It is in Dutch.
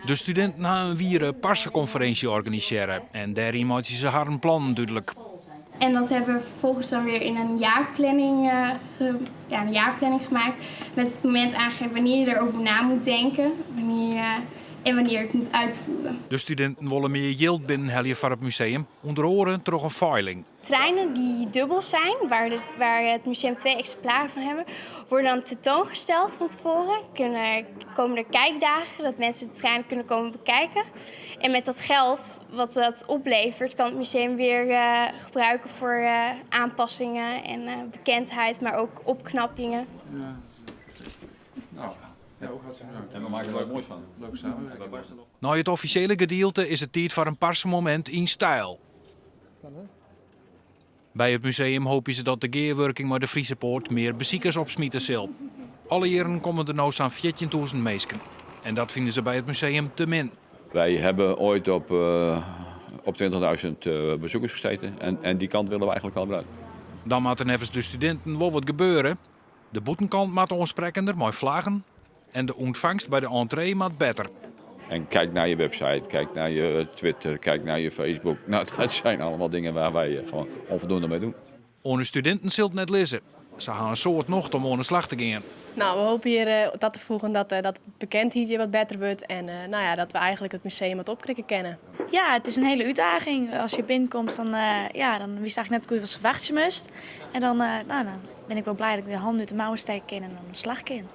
De studenten gaan een wieren parsenconferentie organiseren en daarin maken ze haar een plan duidelijk. En dat hebben we vervolgens dan weer in een jaarplanning gemaakt. Met het moment aangegeven wanneer je erover na moet denken en wanneer je het moet uitvoeren. De studenten willen meer geld binnenhalen voor het museum, onder andere door een veiling. Treinen die dubbel zijn, waar het museum 2 exemplaren van hebben, worden dan tentoongesteld van tevoren. Komen er kijkdagen, dat mensen de treinen kunnen komen bekijken. En met dat geld wat dat oplevert, kan het museum weer gebruiken voor aanpassingen en bekendheid, maar ook opknappingen. En we maken er ook mooi van. Leuk samen. Na het officiële gedeelte is het tijd voor een parsenmoment in stijl. Bij het museum hopen ze dat de gearworking met de Friese Poort meer bezoekers opsmieten zal. Alle jaren komen er nou zo'n 14.000 mensen. En dat vinden ze bij het museum te min. Wij hebben ooit op 20.000 bezoekers gezeten en die kant willen we eigenlijk wel gebruiken. Dan moet er nevens de studenten wel wat gebeuren. De boetenkant moet onsprekender, mooi vlaggen. En de ontvangst bij de entree moet beter. En kijk naar je website, kijk naar je Twitter, kijk naar je Facebook. Nou, dat zijn allemaal dingen waar wij gewoon onvoldoende mee doen. Onze studenten zult net lezen. Ze gaan een soort nog om aan de slag te gaan. Nou, we hopen hier dat te voegen dat het bekendheid hier wat beter wordt en dat we eigenlijk het museum wat opkrikken kennen. Ja, het is een hele uitdaging. Als je binnenkomt, dan wist ik net goed wat ze verwachten moest. En dan ben ik wel blij dat ik de hand uit de mouwen steek en dan de slag kan.